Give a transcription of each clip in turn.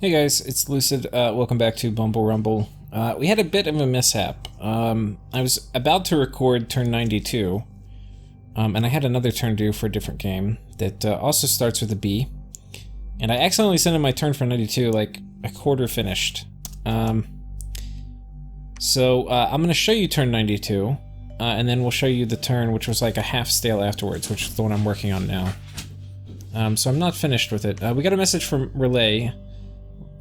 Hey guys, it's Lucid. Welcome back to Bumble Rumble. We had a bit of a mishap. I was about to record turn 92, and I had another turn due for a different game that also starts with a B. And I accidentally sent in my turn for 92 like a quarter finished. So I'm going to show you turn 92, and then we'll show you the turn which was like a half stale afterwards, which is the one I'm working on now. So I'm not finished with it. We got a message from Rlyehs.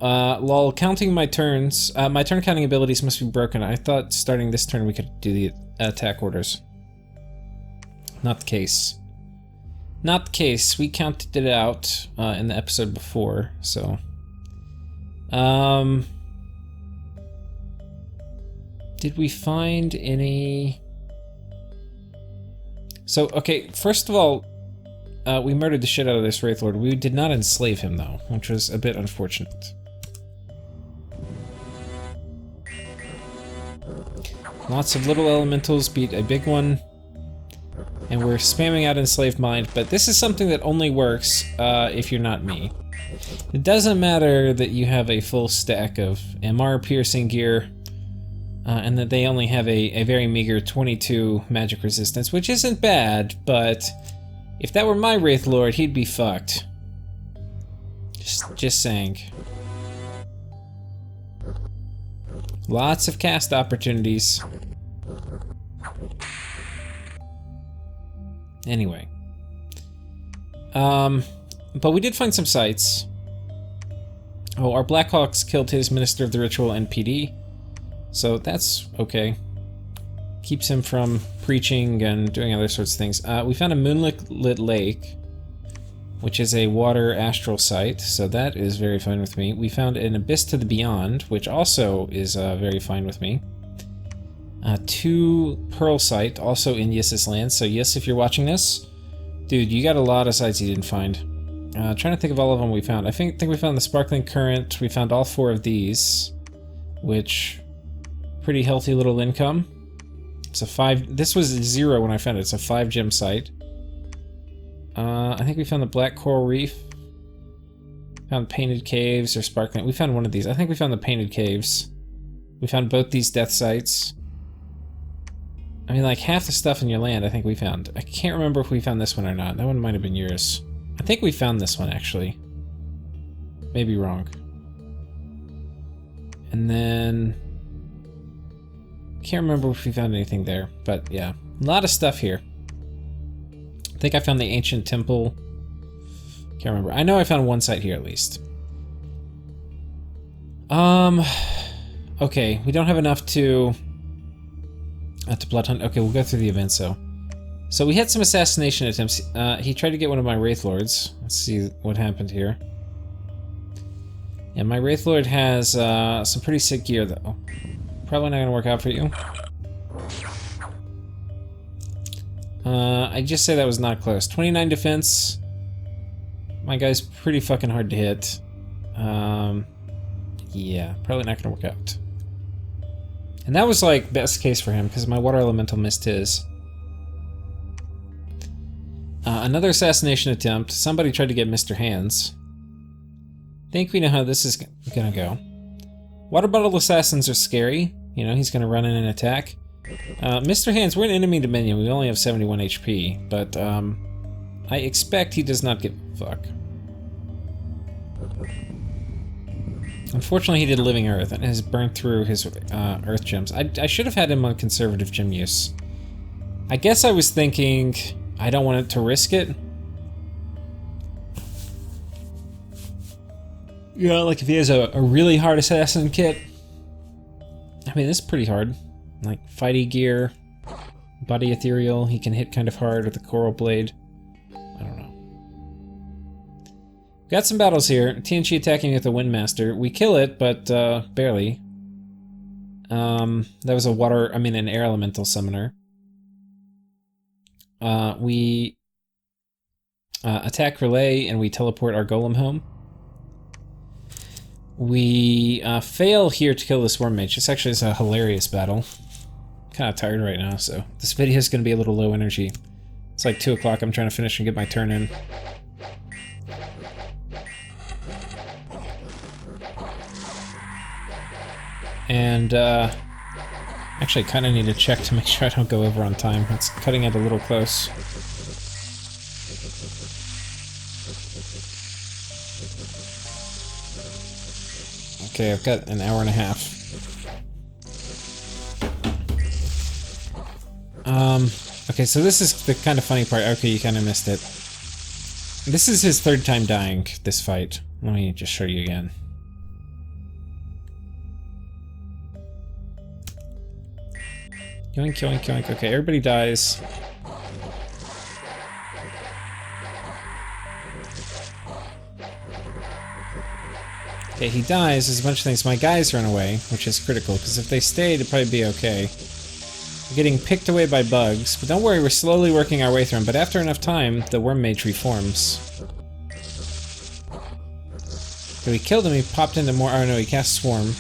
Lol, counting my turns, my turn counting abilities must be broken. I thought starting this turn we could do the attack orders. Not the case. Not the case. We counted it out in the episode before, so. Did we find any... So, okay, first of all, we murdered the shit out of this Wraith Lord. We did not enslave him, though, which was a bit unfortunate. Lots of little elementals beat a big one. And we're spamming out Enslaved Mind, but this is something that only works if you're not me. It doesn't matter that you have a full stack of MR piercing gear, and that they only have a very meager 22 magic resistance, which isn't bad, but if that were my Wraith Lord, he'd be fucked. Just saying. Lots of cast opportunities. Anyway. But we did find some sites. Oh, our Blackhawks killed his Minister of the Ritual and PD. So that's okay. Keeps him from preaching and doing other sorts of things. We found a moonlit lake, which is a water astral site, so that is very fine with me. We found an abyss to the beyond, which also is very fine with me. 2 pearl site, also in Yis's land. So Yis, if you're watching this, dude, you got a lot of sites you didn't find. Trying to think of all of them we found. I think we found the sparkling current. We found all 4 of these, which pretty healthy little income. It's a 5. This was 0 when I found it. It's a 5 gem site. I think we found the Black Coral Reef. Found Painted Caves or Sparkling. We found one of these. I think we found the Painted Caves. We found both these death sites. I mean, like half the stuff in your land I think we found. I can't remember if we found this one or not. That one might have been yours. I think we found this one, actually. Maybe wrong. And then... can't remember if we found anything there, but yeah. A lot of stuff here. I think I found the ancient temple. Can't remember. I know I found one site here at least. Okay, we don't have enough to blood hunt. Okay, we'll go through the events though. So we had some assassination attempts. He tried to get one of my Wraith Lords. Let's see what happened here. Yeah, my Wraith Lord has some pretty sick gear though. Probably not gonna work out for you. I just say that was not close. 29 defense. My guy's pretty fucking hard to hit. Yeah, probably not gonna work out. And that was like best case for him because my water elemental missed his. Another assassination attempt. Somebody tried to get Mr. Hands. Think we know how this is gonna go. Water bottle assassins are scary. You know, he's gonna run in and attack. Mr. Hands, we're in enemy dominion. We only have 71 HP, but I expect he does not give a fuck. Unfortunately, he did Living Earth and has burned through his Earth gems. I should have had him on conservative gem use. I guess I was thinking I don't want it to risk it. Yeah, like if he has a really hard assassin kit. I mean, this is pretty hard. Like, fighty gear, body ethereal, he can hit kind of hard with the coral blade. I don't know. Got some battles here. TNG attacking with the Windmaster. We kill it, but barely. That was an air elemental summoner. We attack Rlyehs and we teleport our golem home. We fail here to kill this worm mage. This actually is a hilarious battle. Kind of tired right now, so this video is going to be a little low energy. It's like 2 o'clock. I'm trying to finish and get my turn in. And, actually, I kind of need to check to make sure I don't go over on time. It's cutting it a little close. Okay, I've got an hour and a half. Okay, so this is the kind of funny part. Okay, you kind of missed it. This is his third time dying, this fight. Let me just show you again. Yoink, yoink, yoink. Okay, everybody dies. Okay, he dies. There's a bunch of things. My guys run away, which is critical, because if they stayed, it'd probably be okay. We're getting picked away by bugs, but don't worry, we're slowly working our way through them. But after enough time, the worm mage reforms. Okay, we killed him, he popped into more. Oh no, he cast Swarm.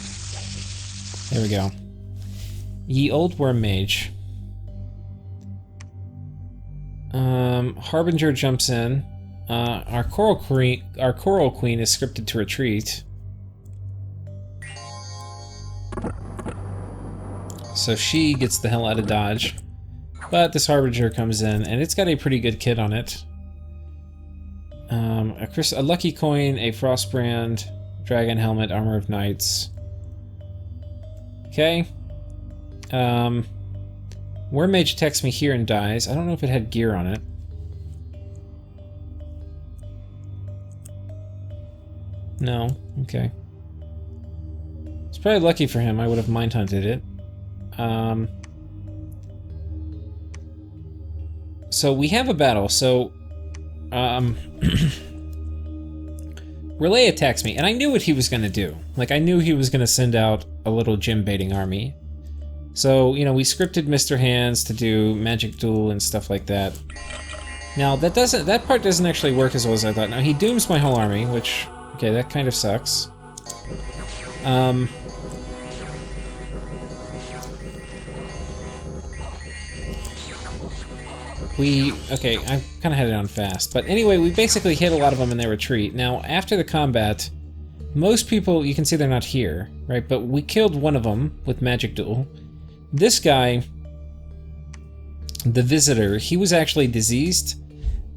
There we go. Ye old worm mage. Harbinger jumps in. Our coral queen is scripted to retreat. So she gets the hell out of Dodge. But this Harbinger comes in, and it's got a pretty good kit on it. A lucky coin, a frostbrand, dragon helmet, armor of knights. Okay. Worm mage attacks me here and dies. I don't know if it had gear on it. No. Okay. It's probably lucky for him. I would have mind hunted it. So we have a battle. So, Rlyeh attacks me, and I knew what he was gonna do. Like, I knew he was gonna send out a little gym baiting army. So, you know, we scripted Mr. Hands to do magic duel and stuff like that. Now, that part doesn't actually work as well as I thought. Now, he dooms my whole army, which, okay, that kind of sucks. Okay, I kind of had it on fast. But anyway, we basically hit a lot of them in their retreat. Now, after the combat, most people, you can see they're not here, right? But we killed one of them with magic duel. This guy, the visitor, he was actually diseased.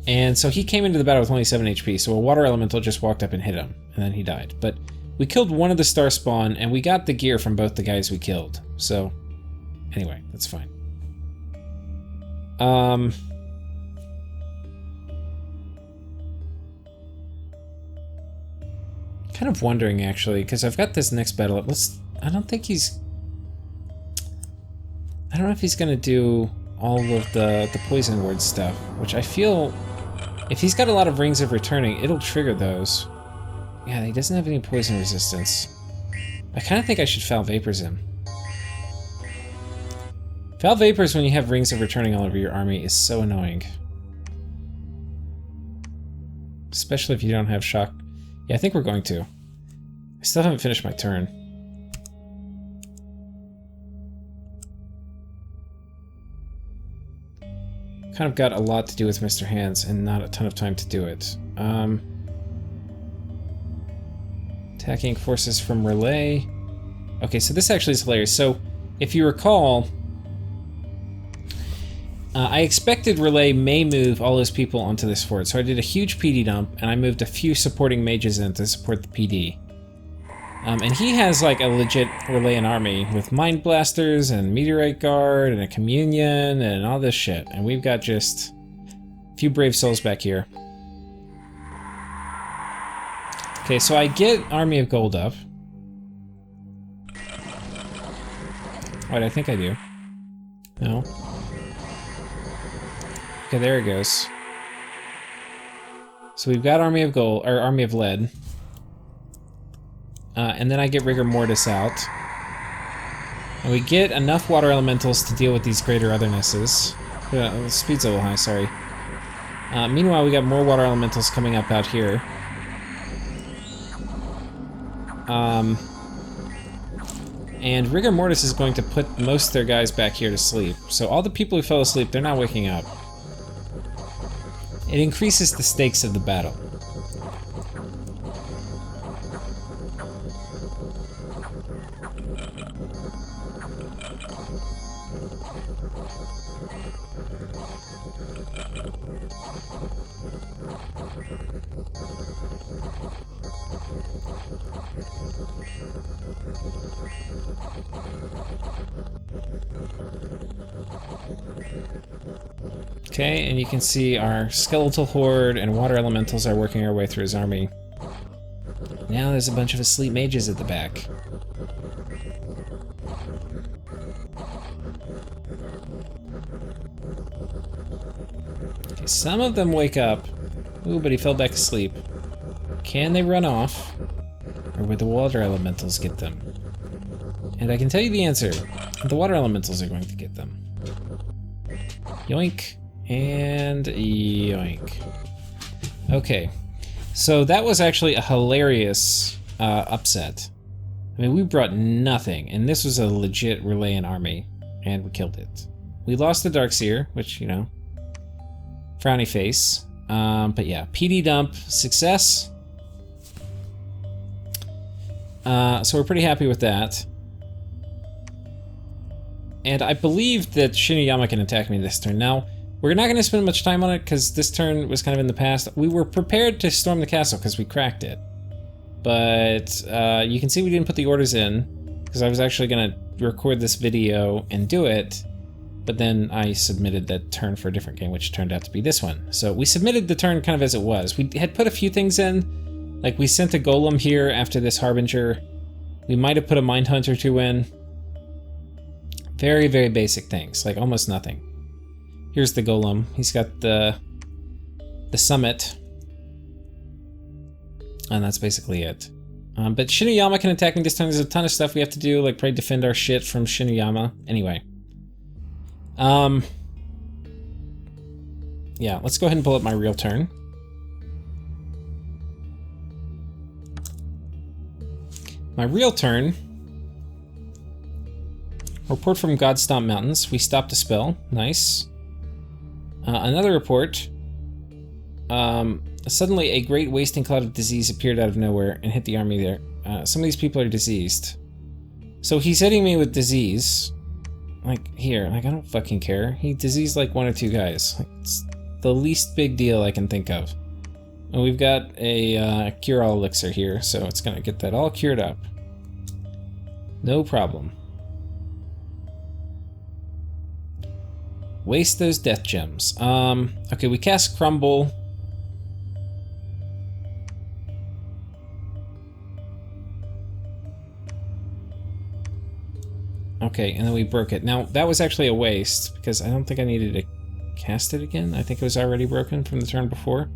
And so he came into the battle with only 7 HP. So a water elemental just walked up and hit him. And then he died. But we killed one of the star spawn, and we got the gear from both the guys we killed. So, anyway, that's fine. Kind of wondering, actually, because I've got this next battle up. I don't know if he's gonna do all of the poison word stuff, which I feel, if he's got a lot of rings of returning, it'll trigger those. Yeah, he doesn't have any poison resistance. I kind of think I should Foul Vapors him. Foul Vapors when you have rings of returning all over your army is so annoying. Especially if you don't have shock. Yeah, I think we're going to. I still haven't finished my turn. Kind of got a lot to do with Mr. Hands and not a ton of time to do it. Attacking forces from Rlyeh. Okay, so this actually is hilarious. So, if you recall, I expected Rlyeh may move all his people onto this fort, so I did a huge PD dump, and I moved a few supporting mages in to support the PD. And he has like a legit Rlyehn army with Mind Blasters and Meteorite Guard and a Communion and all this shit, and we've got just a few brave souls back here. Okay, so I get Army of Gold up. Wait, I think I do. No. Okay, there it goes. So we've got Army of Gold, or Army of Lead. And then I get Rigor Mortis out. And we get enough water elementals to deal with these greater othernesses. The speed's a little high, sorry. Meanwhile, we got more water elementals coming up out here. And Rigor Mortis is going to put most of their guys back here to sleep. So all the people who fell asleep, they're not waking up. It increases the stakes of the battle. Okay, and you can see our skeletal horde and water elementals are working our way through his army. Now there's a bunch of asleep mages at the back. Okay, some of them wake up. Ooh, but he fell back asleep. Can they run off? Or would the water elementals get them? And I can tell you the answer. The water elementals are going to get them. Yoink. And yoink. Okay. So that was actually a hilarious upset. I mean, we brought nothing, and this was a legit Rlyehn army, and we killed it. We lost the Darkseer, which, you know, frowny face. But yeah, PD dump, success. So we're pretty happy with that. And I believe that Shinuyama can attack me this turn. Now, we're not going to spend much time on it because this turn was kind of in the past. We were prepared to storm the castle because we cracked it. But you can see we didn't put the orders in because I was actually going to record this video and do it. But then I submitted that turn for a different game, which turned out to be this one. So we submitted the turn kind of as it was. We had put a few things in. Like we sent a golem here after this Harbinger. We might have put a Mind Hunt or two in. Very, very basic things, like almost nothing. Here's the golem. He's got the summit. And that's basically it. But Shinuyama can attack me this turn. There's a ton of stuff we have to do, like probably defend our shit from Shinuyama. Anyway. Yeah, let's go ahead and pull up my real turn. My real turn. Report from Godstomp Mountains. We stopped a spell. Nice. Another report. Suddenly a great wasting cloud of disease appeared out of nowhere and hit the army there. Some of these people are diseased. So he's hitting me with disease. Like, here. Like, I don't fucking care. He diseased like 1 or 2 guys. Like, it's the least big deal I can think of. And we've got a cure-all elixir here, so it's gonna get that all cured up. No problem. Waste those death gems. Okay, we cast Crumble. Okay, and then we broke it. Now, that was actually a waste, because I don't think I needed to cast it again. I think it was already broken from the turn before.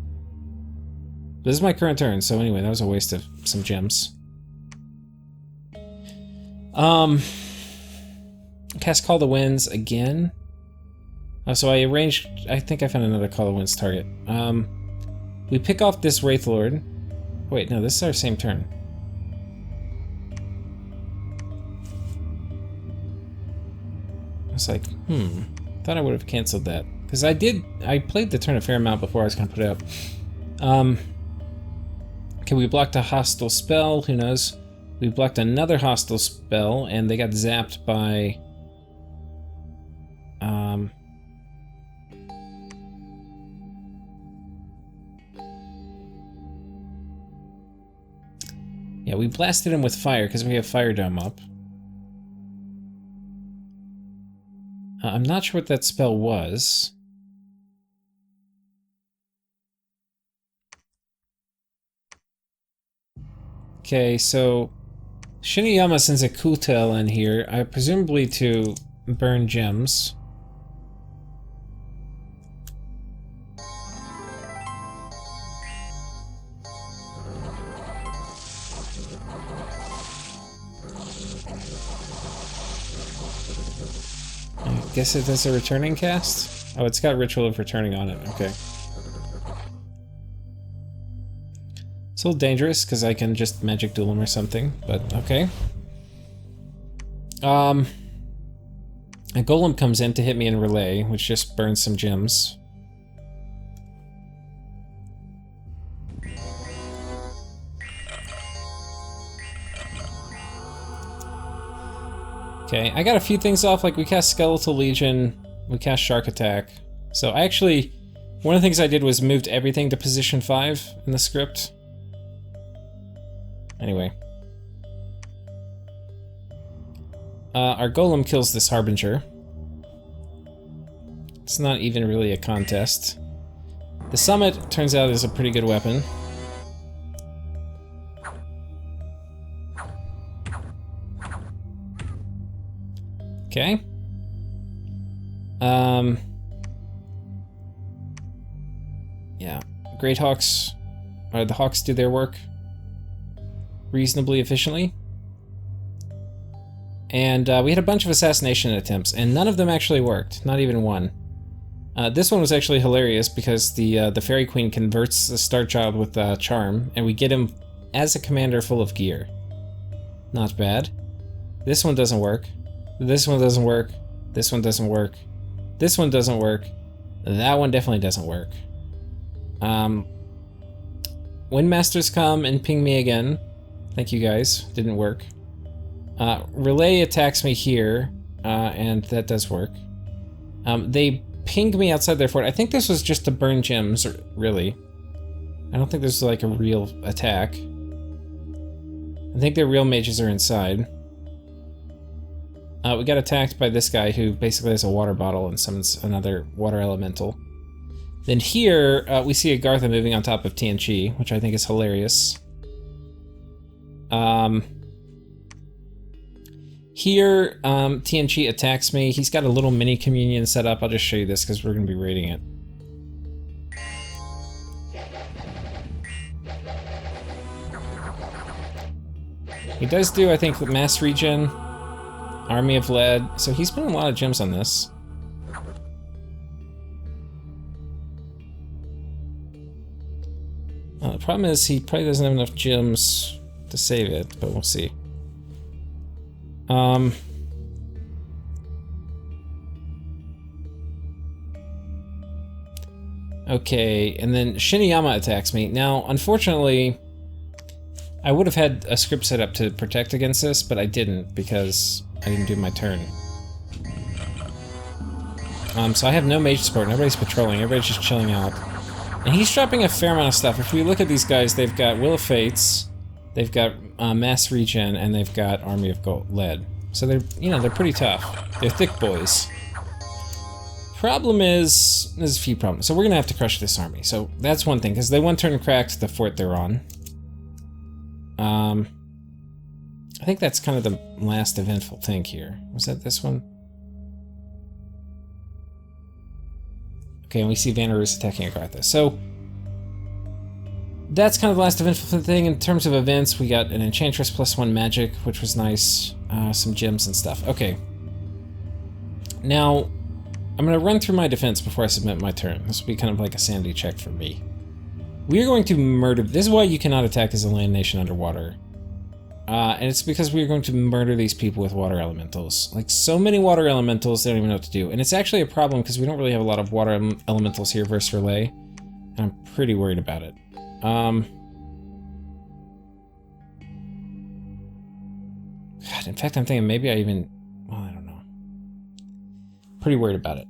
This is my current turn, so anyway, that was a waste of some gems. Cast Call the Winds again. So I arranged, I think I found another Call the Winds target. We pick off this Wraith Lord. Wait, no, this is our same turn. I was like, thought I would have canceled that. Because I played the turn a fair amount before I was gonna put it up. Okay, we blocked a hostile spell, who knows? We blocked another hostile spell, and they got zapped by... Yeah, we blasted him with fire because we have Fire Dome up. I'm not sure what that spell was. Okay, so Shinuyama sends a Kutel in here, presumably to burn gems. I guess it does a returning cast? Oh, it's got Ritual of Returning on it, okay. It's a little dangerous, because I can just Magic Duel him or something, but okay. A Golem comes in to hit me in Rlyeh, which just burns some gems. Okay, I got a few things off, like we cast Skeletal Legion, we cast Shark Attack. So I actually, one of the things I did was moved everything to position 5 in the script. Anyway. Our Golem kills this Harbinger. It's not even really a contest. The Summit turns out is a pretty good weapon. Okay. Yeah. Great Hawks, or the Hawks do their work reasonably efficiently. And we had a bunch of assassination attempts, and none of them actually worked. Not even one. This one was actually hilarious because the Fairy Queen converts the Star Child with Charm, and we get him as a commander full of gear. Not bad. This one doesn't work. This one doesn't work. This one doesn't work. This one doesn't work. That one definitely doesn't work. Windmasters come and ping me again. Thank you guys. Didn't work. Relay attacks me here, and that does work. They pinged me outside their fort. I think this was just to burn gems, really. I don't think this is like a real attack. I think their real mages are inside. We got attacked by this guy who basically has a water bottle and summons another water elemental. Then here, we see Agartha moving on top of TNG, which I think is hilarious. Here, TNG attacks me. He's got a little mini communion set up. I'll just show you this because we're going to be raiding it. He does do, I think, mass regen, army of lead. So he's spending a lot of gems on this. The problem is he probably doesn't have enough gems to save it, but we'll see. Okay, and then Shiniyama attacks me. Now, unfortunately, I would have had a script set up to protect against this, but I didn't because I didn't do my turn. So I have no mage support. Nobody's patrolling. Everybody's just chilling out. And he's dropping a fair amount of stuff. If we look at these guys, they've got Will of Fates, they've got Mass Regen, and they've got Army of Lead. So they're, you know, they're pretty tough. They're thick boys. Problem is, there's a few problems. So we're gonna have to crush this army. So that's one thing, because they one turn cracked the fort they're on. I think that's kind of the last eventful thing here. Was that this one? Okay, and we see Vanarus attacking Agartha. So that's kind of the last eventful thing. In terms of events, we got an Enchantress +1 magic, which was nice. Some gems and stuff. Okay. Now, I'm going to run through my defense before I submit my turn. This will be kind of like a sanity check for me. We are going to murder... This is why you cannot attack as a land nation underwater. And it's because we are going to murder these people with water elementals. Like, so many water elementals, they don't even know what to do. And it's actually a problem because we don't really have a lot of water elementals here versus Rlyeh. And I'm pretty worried about it. God, in fact, I'm thinking maybe I even... Well, I don't know. Pretty worried about it.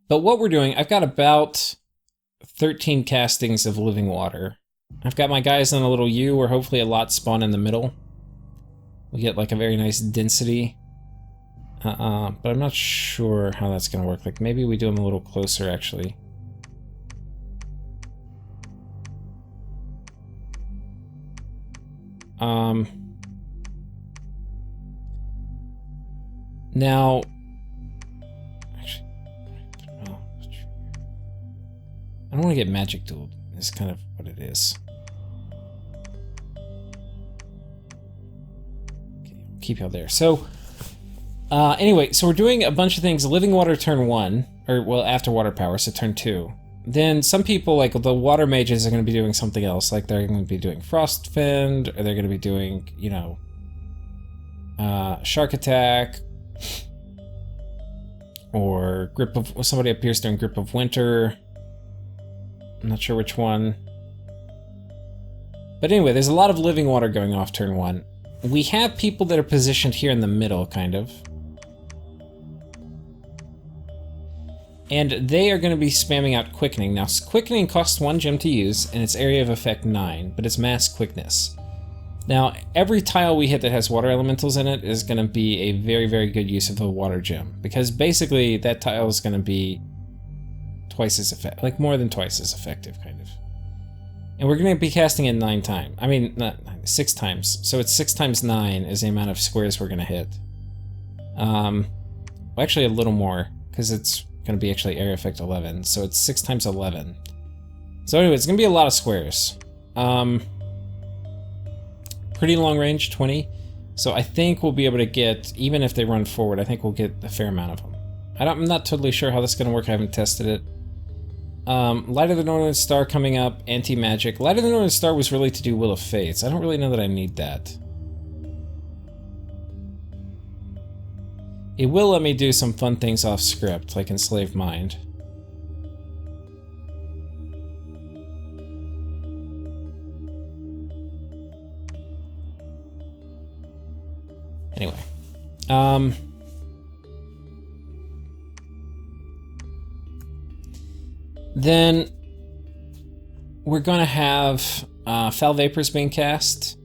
But what we're doing, I've got about 13 castings of living water. I've got my guys on a little U where hopefully a lot spawn in the middle. We get like a very nice density. But I'm not sure how that's gonna work. Like maybe we do them a little closer actually. Now, actually, I don't want to get magic dueled. Is kind of what it is. Okay, keep y'all there. So, anyway, so we're doing a bunch of things. Living water turn 1, or well, after water power, so turn 2. Then some people, like the water mages, are going to be doing something else. Like they're going to be doing Frostfend, or they're going to be doing, you know, Shark Attack, or Grip of... Somebody up here is doing Grip of Winter. I'm not sure which one. But anyway, there's a lot of living water going off turn 1. We have people that are positioned here in the middle, kind of. And they are going to be spamming out Quickening. Now, Quickening costs 1 gem to use, and its area of effect 9, but it's mass quickness. Now, every tile we hit that has water elementals in it is going to be a very, very good use of a water gem, because basically that tile is going to be twice as effective, like more than twice as effective, kind of. And we're going to be casting it 9 times. I mean, not 9, 6 times. So it's 6 times 9 is the amount of squares we're going to hit. Well, actually a little more, because it's going to be actually area effect 11. So it's 6 times 11. So anyway, it's going to be a lot of squares. Pretty long range, 20. So I think we'll be able to get, even if they run forward, I think we'll get a fair amount of them. I'm not totally sure how this is going to work. I haven't tested it. Light of the Northern Star coming up, anti-magic. Light of the Northern Star was really to do Will of Fates. I don't really know that I need that. It will let me do some fun things off script, like Enslaved Mind. Anyway. Then we're gonna have Foul Vapors being cast.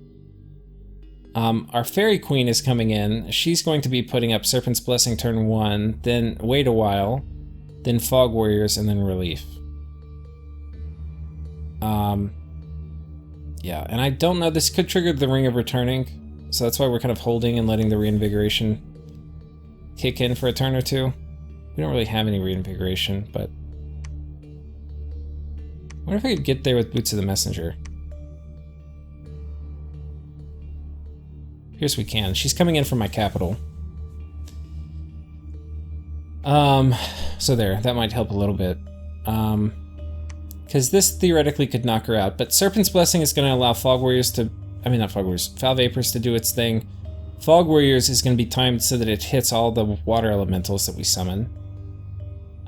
Our Fairy Queen is coming in. She's going to be putting up Serpent's Blessing turn 1, then wait a while, then Fog Warriors, and then Relief. Yeah, and I don't know, this could trigger the Ring of Returning, so that's why we're kind of holding and letting the Reinvigoration kick in for a turn or two. We don't really have any Reinvigoration, but I wonder if I could get there with Boots of the Messenger. Here's we can. She's coming in from my capital. So there, that might help a little bit. Because this theoretically could knock her out, but Serpent's Blessing is going to allow Fog Warriors to, I mean not Fog Warriors, Foul Vapors to do its thing. Fog Warriors is going to be timed so that it hits all the water elementals that we summon.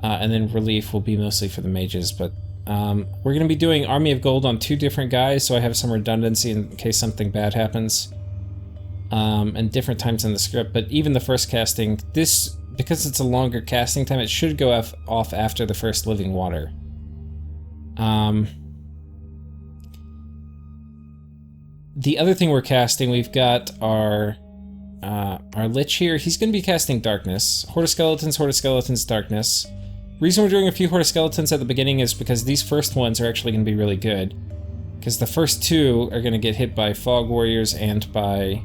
And then Relief will be mostly for the mages, but we're going to be doing Army of Gold on 2 different guys, so I have some redundancy in case something bad happens. And different times in the script, but even the first casting, this, because it's a longer casting time, it should go off after the first Living Water. The other thing we're casting, we've got our Lich here. He's going to be casting Darkness. Horde of Skeletons, Darkness. Reason we're doing a few Horde of Skeletons at the beginning is because these first ones are actually going to be really good. Because the first 2 are going to get hit by Fog Warriors and by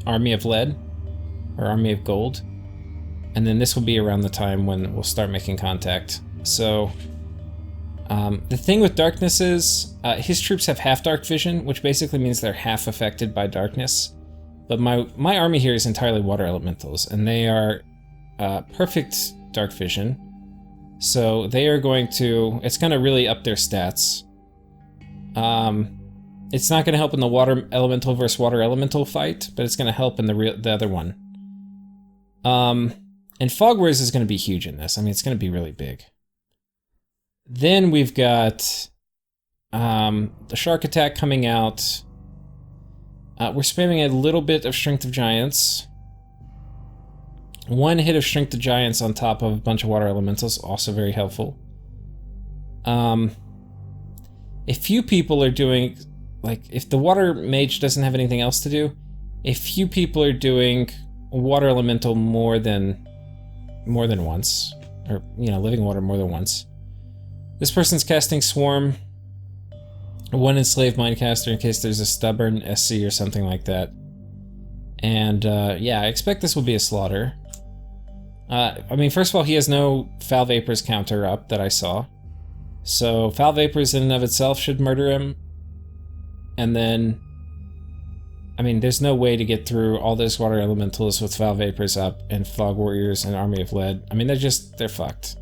Army of Lead, or Army of Gold. And then this will be around the time when we'll start making contact. So, the thing with Darkness is, his troops have half dark vision, which basically means they're half affected by darkness. But my army here is entirely water elementals, and they are perfect dark vision. So they are going to, it's going to really up their stats. It's not going to help in the water elemental versus water elemental fight, but it's going to help in the other one. And Fog Warriors is going to be huge in this. I mean, it's going to be really big. Then we've got the Shark Attack coming out. We're spamming a little bit of Strength of Giants. 1 hit of Strength of Giants on top of a bunch of water elementals, also very helpful. A few people are doing, like, if the water mage doesn't have anything else to do, a few people are doing water elemental more than once, or, you know, living water more than once. This person's casting Swarm, 1 Enslaved Mindcaster in case there's a stubborn SC or something like that. And yeah, I expect this will be a slaughter. I mean, first of all, he has no Foul Vapors counter up that I saw. So Foul Vapors in and of itself should murder him. And then, I mean, there's no way to get through all those water elementals with Foul Vapors up and Fog Warriors and Army of Lead. I mean, they're fucked.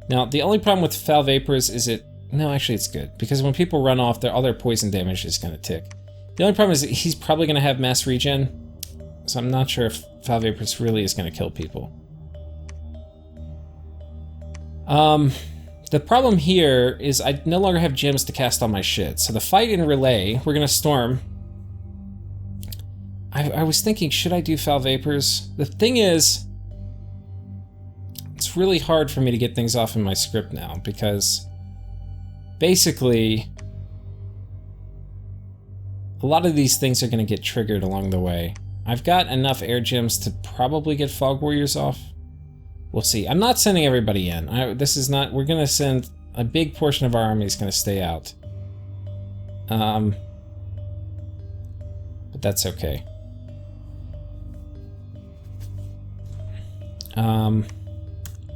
Now, the only problem with Foul Vapors is no, actually it's good, because when people run off, all their poison damage is going to tick. The only problem is that he's probably going to have mass regen, so I'm not sure if Foul Vapors really is going to kill people. The problem here is I no longer have gems to cast on my shit, so the fight in Rlyeh, we're going to Storm. I was thinking, should I do Foul Vapors? The thing is, it's really hard for me to get things off in my script now, because basically A lot of these things are going to get triggered along the way. I've got enough air gems to probably get Fog Warriors off. We'll see. I'm not sending everybody in. This is not... We're going to send... A big portion of our army is going to stay out. But that's okay.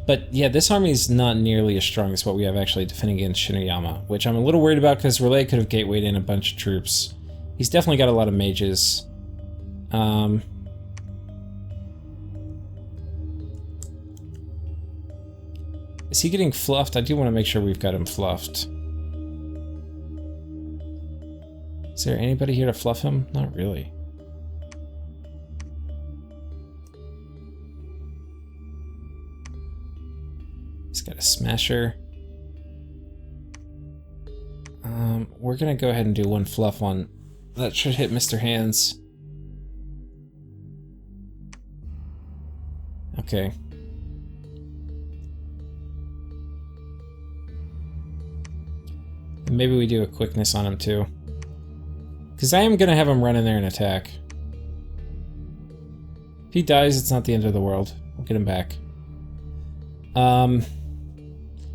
But yeah, this army is not nearly as strong as what we have actually defending against Shinoyama, which I'm a little worried about because Rlyeh could have gatewayed in a bunch of troops. He's definitely got a lot of mages. Is he getting fluffed? I do want to make sure we've got him fluffed. Is there anybody here to fluff him? Not really. He's got a smasher. We're gonna go ahead and do one fluff one. That should hit Mr. Hands. Okay. And maybe we do a quickness on him too. Because I am gonna have him run in there and attack. If he dies, it's not the end of the world. We'll get him back.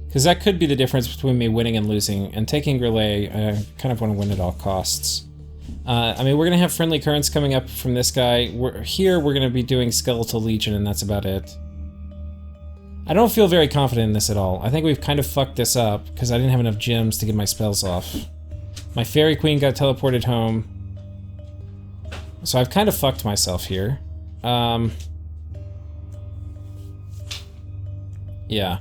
Because that could be the difference between me winning and losing. And taking Rlyeh, I kind of want to win at all costs. I mean, we're going to have friendly currents coming up from this guy. We're going to be doing Skeletal Legion, and that's about it. I don't feel very confident in this at all. I think we've kind of fucked this up, because I didn't have enough gems to get my spells off. My Fairy Queen got teleported home. So I've kind of fucked myself here. Yeah.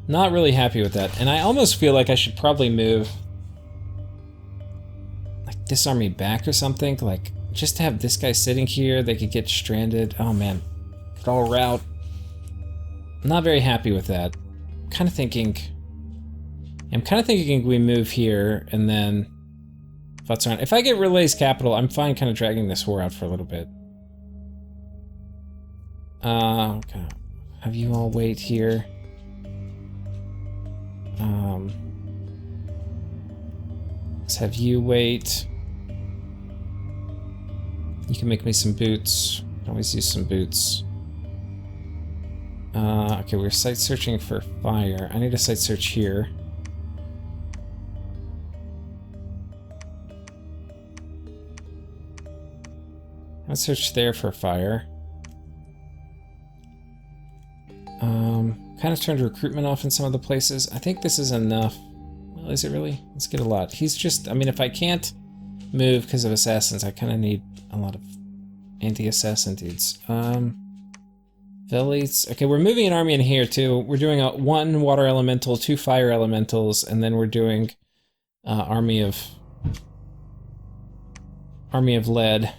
Not really happy with that. And I almost feel like I should probably move like this army back or something. Like, just to have this guy sitting here, they could get stranded. Oh man. Could all rout. I'm not very happy with that. I'm kind of thinking we move here and then futz around. If I get Rlyehs Capital, I'm fine kind of dragging this war out for a little bit. Okay. Have you all wait here. Let's have you wait. You can make me some boots. I can always use some boots. Okay, we're site searching for fire. I need a site search here. Let's search there for fire. Kind of turned recruitment off in some of the places. I think this is enough. Well, is it really? Let's get a lot. He's just, I mean, if I can't move because of assassins, I kind of need a lot of anti-assassin dudes. Velites. Okay, we're moving an army in here too. We're doing one water elemental, 2 fire elementals, and then we're doing army of lead.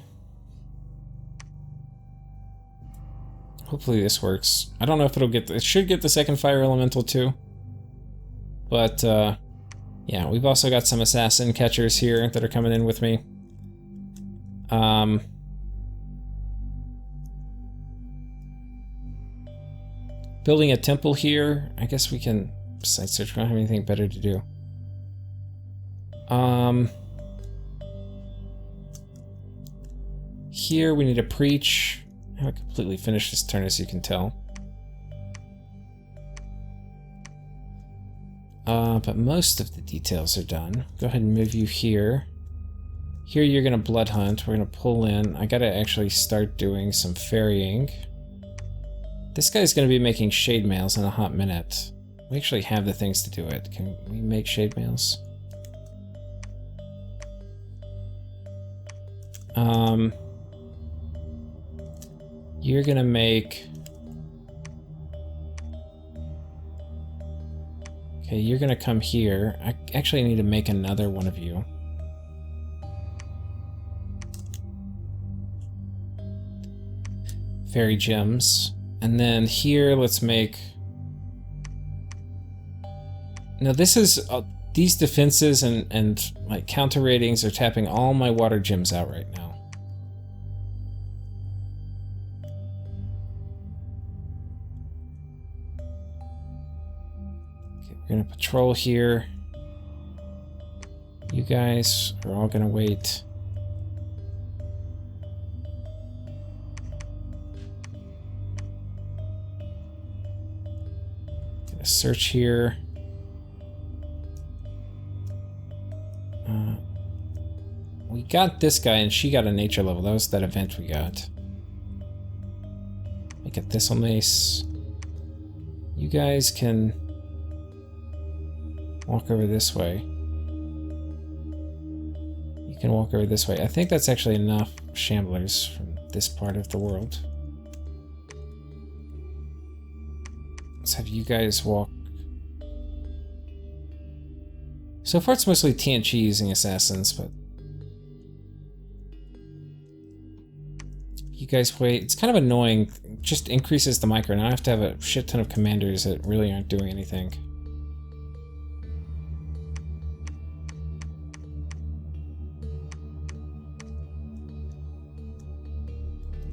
Hopefully this works. I don't know if it should get the second fire elemental too. But, yeah, we've also got some assassin catchers here that are coming in with me. Building a temple here. I guess we can site search. We don't have anything better to do. Here we need to preach. I haven't completely finished this turn, as you can tell. But most of the details are done. Go ahead and move you here. Here you're going to blood hunt. We're going to pull in. I got to actually start doing some ferrying. This guy's going to be making shade mails in a hot minute. We actually have the things to do it. Can we make shade mails? You're gonna make... Okay, you're gonna come here. I actually need to make another one of you. Fairy gems. And then here, let's make... Now this is... these defenses and like counter ratings are tapping all my water gems out right now. We're gonna patrol here. You guys are all gonna wait. search here. We got this guy, and she got a nature level. That was that event we got. Make a thistle mace. You guys can walk over this way. You can walk over this way. I think that's actually enough shamblers from this part of the world. Let's have you guys walk. So far it's mostly TNG using assassins, but you guys wait. It's kind of annoying. It just increases the micro. Now I have to have a shit ton of commanders that really aren't doing anything.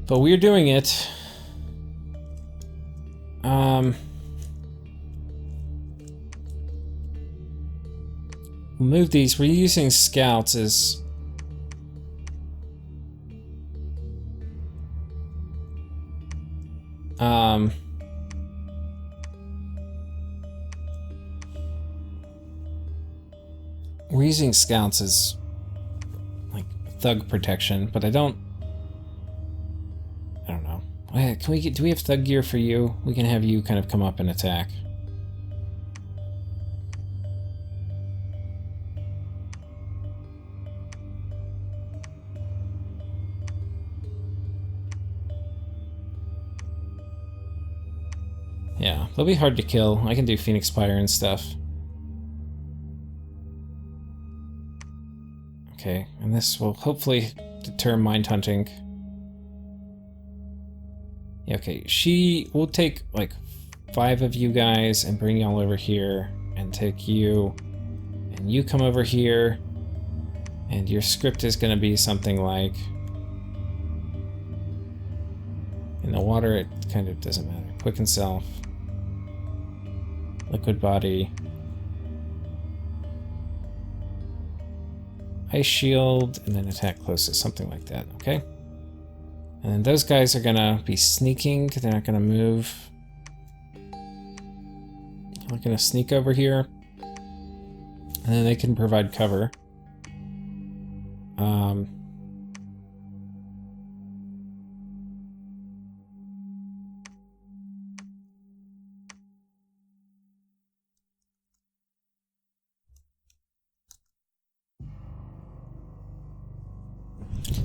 But we're doing it. We'll move these. We're using scouts as we're using scouts as like thug protection, but I don't know. Can we do we have thug gear for you? We can have you kind of come up and attack. Yeah, they'll be hard to kill. I can do Phoenix Pyre and stuff. Okay, and this will hopefully deter mind hunting. Yeah, okay, she will take like 5 of you guys and bring y'all over here and take you, and you come over here, and your script is going to be something like, in the water it kind of doesn't matter. Quicken self. Liquid body. Ice shield, and then attack closest, something like that, okay? And then those guys are gonna be sneaking, they're not gonna move. They're gonna sneak over here. And then they can provide cover.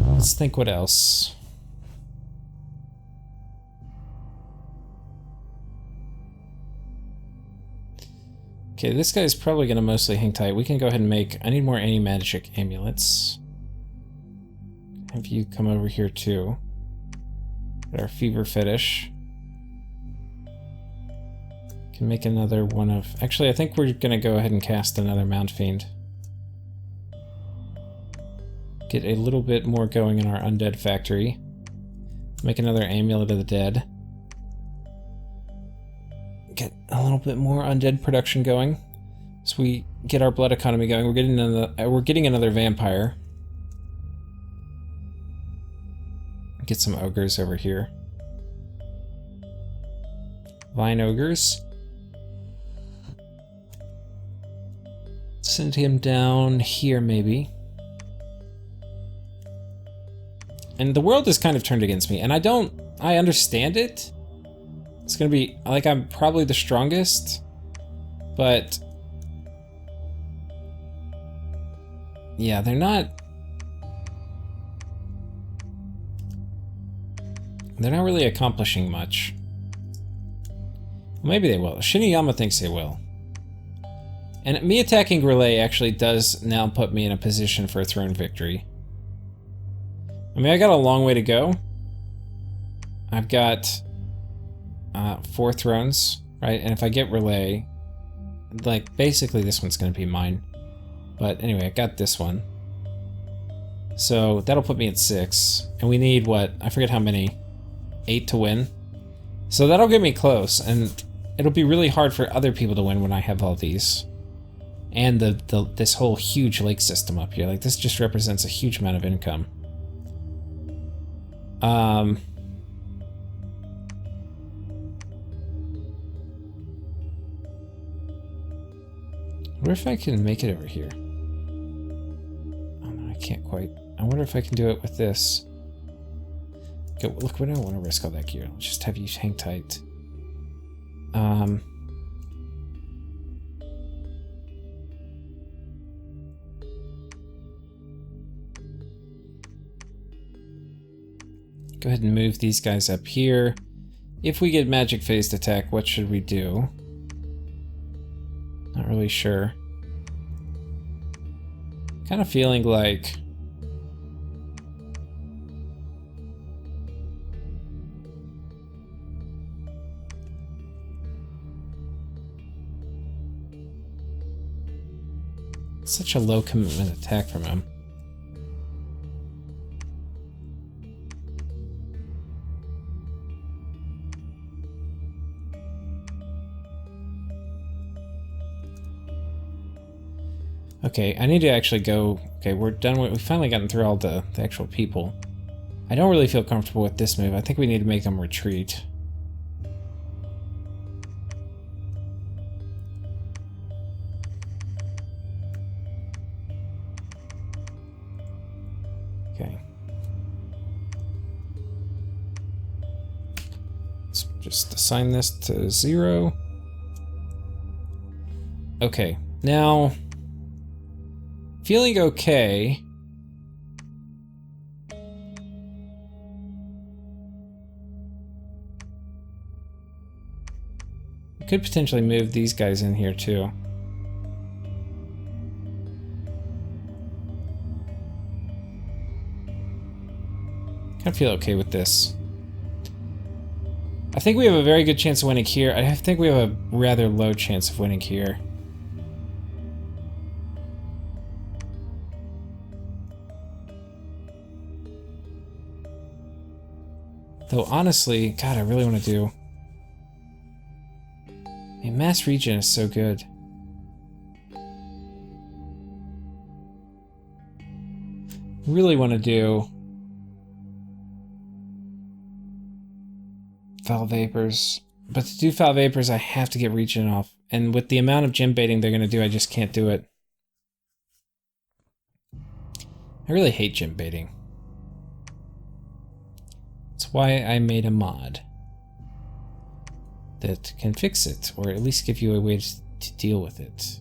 Let's think what else. Okay, this guy's probably going to mostly hang tight. We can go ahead and make... I need more anti-magic amulets. Have you come over here too. Get our fever fetish. Can make another one of... Actually, I think we're going to go ahead and cast another Mount Fiend. Get a little bit more going in our undead factory. Make another amulet of the dead. Get a little bit more undead production going. So we get our blood economy going. We're getting another vampire. Get some ogres over here. Vine ogres. Send him down here maybe. And the world is kind of turned against me, and I understand it. It's gonna be, like, I'm probably the strongest, but yeah, they're not really accomplishing much. Well, maybe they will. Shiniyama thinks they will. And me attacking Rlyeh actually does now put me in a position for a throne victory. I mean, I got a long way to go. I've got 4 thrones, right? And if I get Rlyeh, like, basically this one's going to be mine. But anyway, I got this one. So that'll put me at 6. And we need, what? I forget how many. 8 to win. So that'll get me close. And it'll be really hard for other people to win when I have all these. And this whole huge lake system up here. Like, this just represents a huge amount of income. wonder if I can make it over here. Oh no, I can't quite. I wonder if I can do it with this. Okay, look, we don't want to risk all that gear. Let's just have you hang tight. Go ahead and move these guys up here. If we get magic phased attack, what should we do? Not really sure. Kind of feeling like such a low commitment attack from him. Okay, I need to actually go. Okay, we're done with. We've finally gotten through all the actual people. I don't really feel comfortable with this move. I think we need to make them retreat. Okay. Let's just assign this to 0. Okay, now. Feeling okay. We could potentially move these guys in here too. Kind of feel okay with this. I think we have a very good chance of winning here. I think we have a rather low chance of winning here. Though honestly, God, I really want to do... I mean, mass regen is so good. Really want to do... Foul Vapors. But to do Foul Vapors, I have to get regen off. And with the amount of gym baiting they're going to do, I just can't do it. I really hate gym baiting. That's why I made a mod that can fix it, or at least give you a way to deal with it.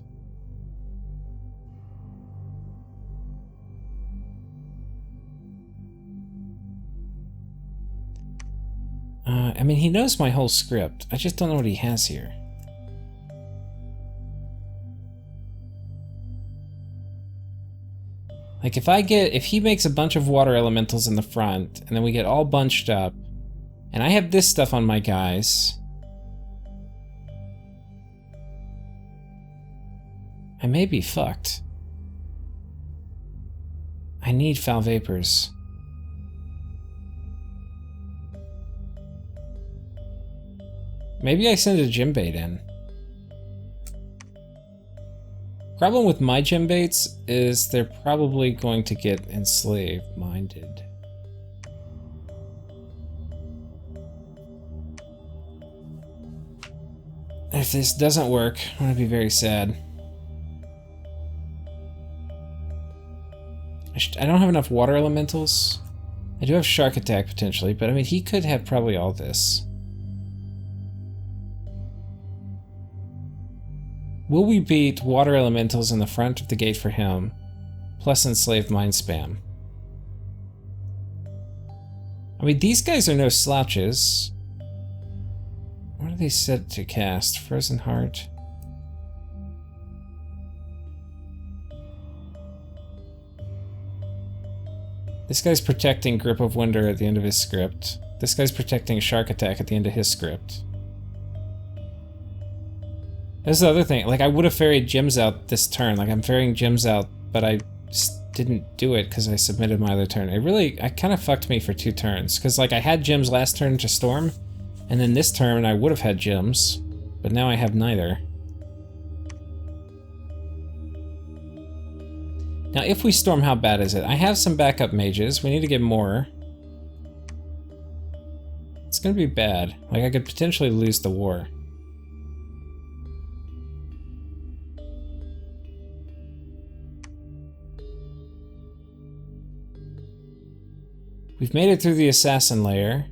I mean, he knows my whole script. I just don't know what he has here. Like, if he makes a bunch of water elementals in the front, and then we get all bunched up, and I have this stuff on my guys, I may be fucked. I need Foul Vapors. Maybe I send a gym bait in. Problem with my gym baits is they're probably going to get enslaved-minded. If this doesn't work, I'm gonna be very sad. I don't have enough water elementals. I do have Shark Attack potentially, but I mean, he could have probably all this. Will we beat water elementals in the front of the gate for him, plus enslaved mind spam? I mean, these guys are no slouches. What are they set to cast? Frozen Heart? This guy's protecting Grip of Winder at the end of his script. This guy's protecting Shark Attack at the end of his script. That's the other thing. Like, I would have ferried gems out this turn. Like, I'm ferrying gems out, but I just didn't do it because I submitted my other turn. It kind of fucked me for 2 turns. Because, like, I had gems last turn to storm, and then this turn I would have had gems, but now I have neither. Now, if we storm, how bad is it? I have some backup mages. We need to get more. It's gonna be bad. Like, I could potentially lose the war. We've made it through the assassin layer.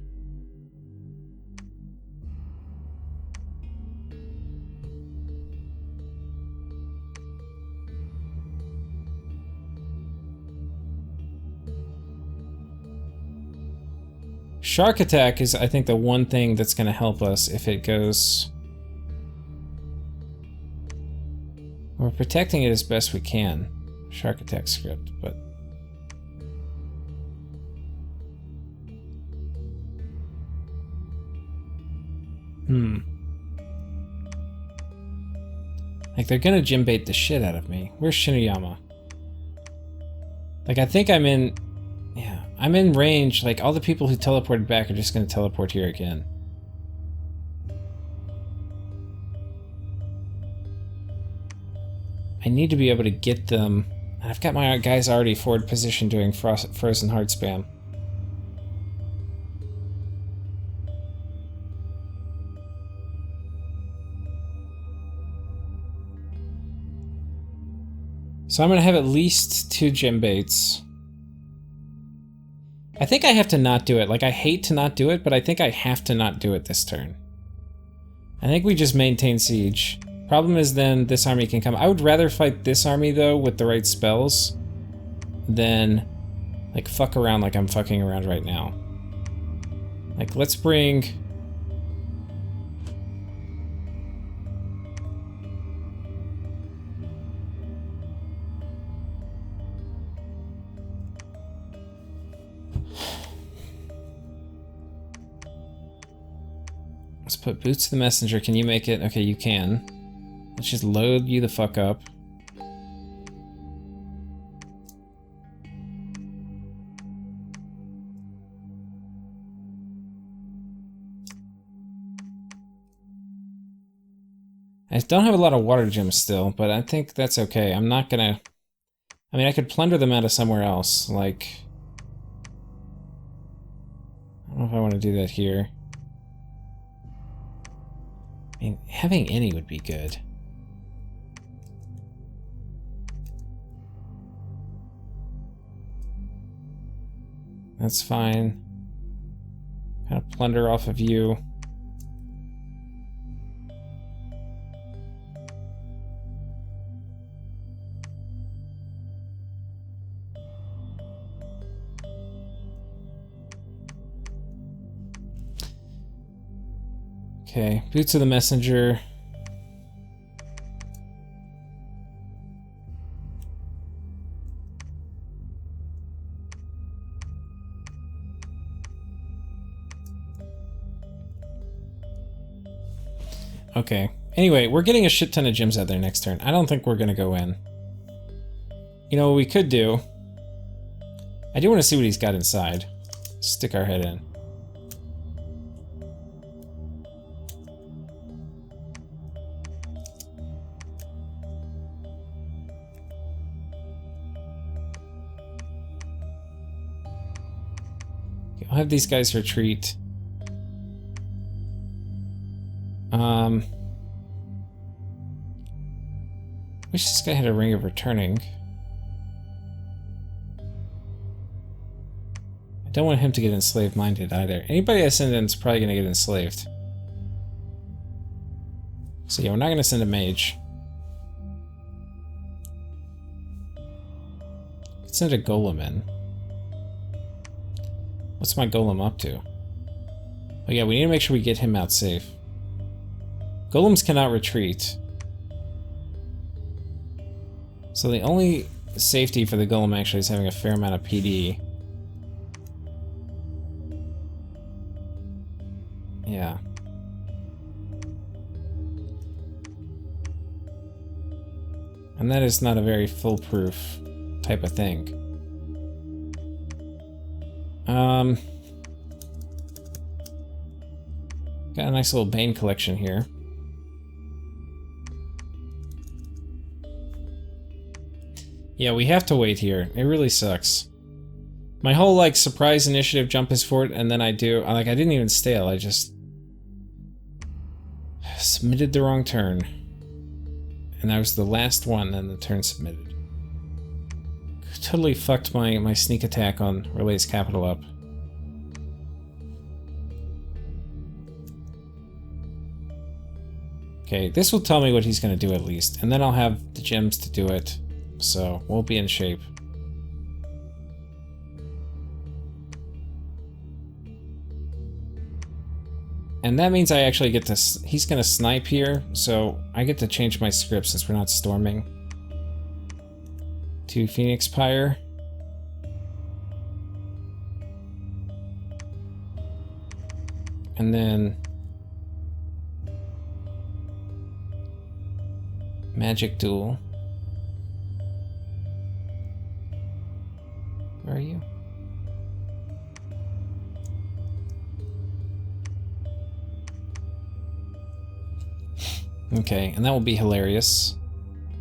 Shark attack is, I think, the one thing that's going to help us if it goes... We're protecting it as best we can. Shark attack script, but... Like, they're gonna gym bait the shit out of me. Where's Shinuyama? Like, I think I'm in... Yeah, I'm in range. Like, all the people who teleported back are just gonna teleport here again. I need to be able to get them... I've got my guys already forward position doing frozen heart spam. So I'm gonna have at least 2 gym baits. I think I have to not do it. Like, I hate to not do it, but I think I have to not do it this turn. I think we just maintain siege. Problem is then this army can come. I would rather fight this army, though, with the right spells than, like, fuck around like I'm fucking around right now. Like, let's bring... Let's put Boots the Messenger. Can you make it? Okay, you can. Let's just load you the fuck up. I don't have a lot of water gems still, but I think that's okay. I'm not gonna... I mean, I could plunder them out of somewhere else, like... I don't know if I want to do that here. I mean, having any would be good. That's fine. Kind of plunder off of you. Okay, Boots of the Messenger. Okay. Anyway, we're getting a shit ton of gems out there next turn. I don't think we're gonna go in. You know what we could do? I do want to see what he's got inside. Stick our head in. I'll have these guys retreat. Wish this guy had a ring of returning. I don't want him to get enslaved-minded either. Anybody I send in is probably going to get enslaved. So yeah, we're not going to send a mage. Let's send a golem in. What's my golem up to? Oh yeah, we need to make sure we get him out safe. Golems cannot retreat. So the only safety for the golem actually is having a fair amount of PD. Yeah. And that is not a very foolproof type of thing. Got a nice little Bane collection here. Yeah, we have to wait here. It really sucks. My whole, like, surprise initiative jump is for it, and then I didn't even stale, I just... submitted the wrong turn. And that was the last one, and the turn submitted. Totally fucked my sneak attack on Rlyehs Capital up. Okay, this will tell me what he's going to do at least, and then I'll have the gems to do it, so we'll be in shape. And that means I actually get to... He's going to snipe here, so I get to change my script since we're not storming. To Phoenix Pyre. And then... Magic Duel. Where are you? Okay, and that will be hilarious.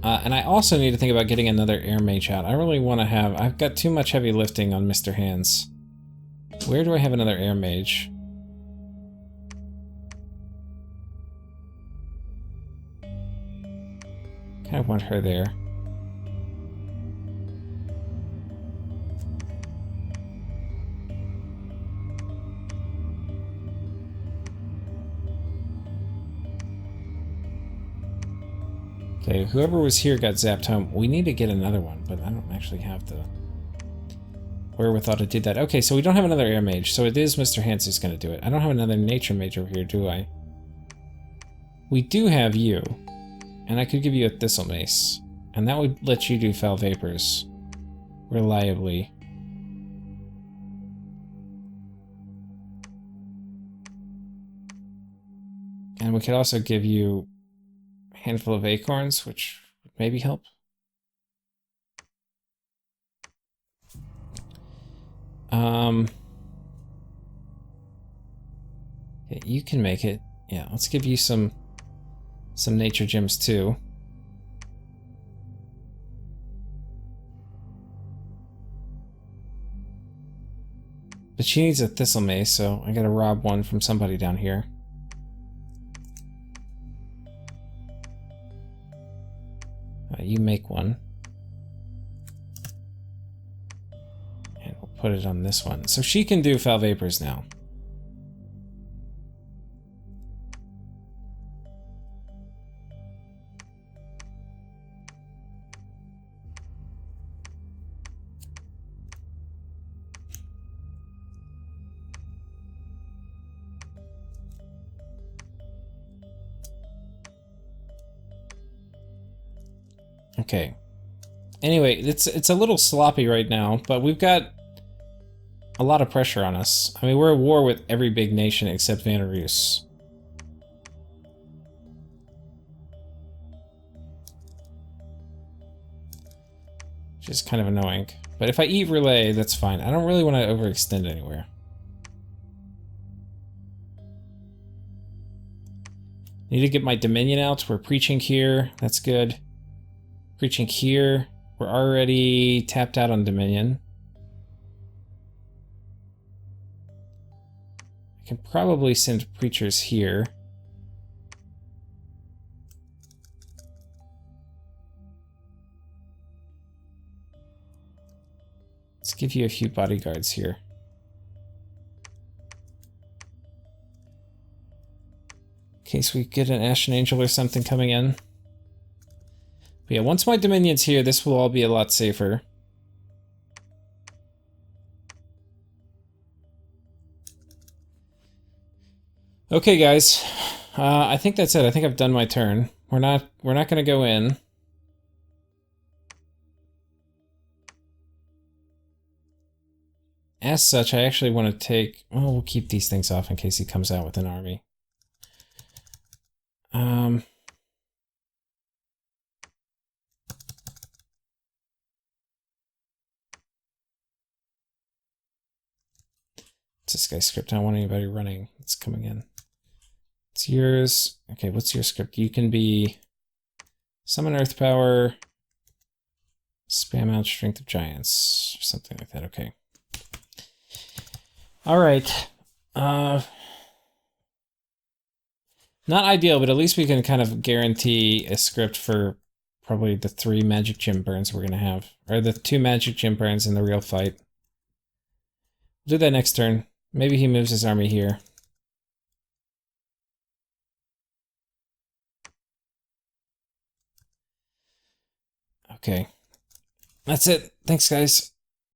And I also need to think about getting another air mage out. I really want to have... I've got too much heavy lifting on Mr. Hands. Where do I have another air mage? Kind of want her there. Okay, whoever was here got zapped home. We need to get another one, but I don't actually have the wherewithal to do that. Okay, so we don't have another air mage, so it is Mr. Hands who's going to do it. I don't have another nature mage over here, do I? We do have you, and I could give you a Thistle Mace, and that would let you do Foul Vapors reliably. And we could also give you handful of acorns, which would maybe help. Yeah, you can make it. Yeah, let's give you some nature gems too. But she needs a Thistle Mace, so I gotta rob one from somebody down here. You make one. And we'll put it on this one. So she can do Foul Vapors now. Okay. Anyway, it's a little sloppy right now, but we've got a lot of pressure on us. I mean, we're at war with every big nation except Vanarus. Which is kind of annoying. But if I eat Rlyeh, that's fine. I don't really want to overextend anywhere. Need to get my Dominion out. We're preaching here. That's good. Preaching here. We're already tapped out on Dominion. I can probably send preachers here. Let's give you a few bodyguards here. In case we get an Ashen Angel or something coming in. But yeah, once my Dominion's here, this will all be a lot safer. Okay, guys. I think that's it. I think I've done my turn. We're not gonna go in. As such, I actually want to take... Well, we'll keep these things off in case he comes out with an army. What's this guy's script? I don't want anybody running. It's coming in. It's yours. Okay, what's your script? You can be... Summon Earth Power. Spam out Strength of Giants. Or something like that. Okay. Alright. Not ideal, but at least we can kind of guarantee a script for probably the 3 magic gem burns we're going to have. Or the 2 magic gem burns in the real fight. We'll do that next turn. Maybe he moves his army here. Okay. That's it. Thanks, guys.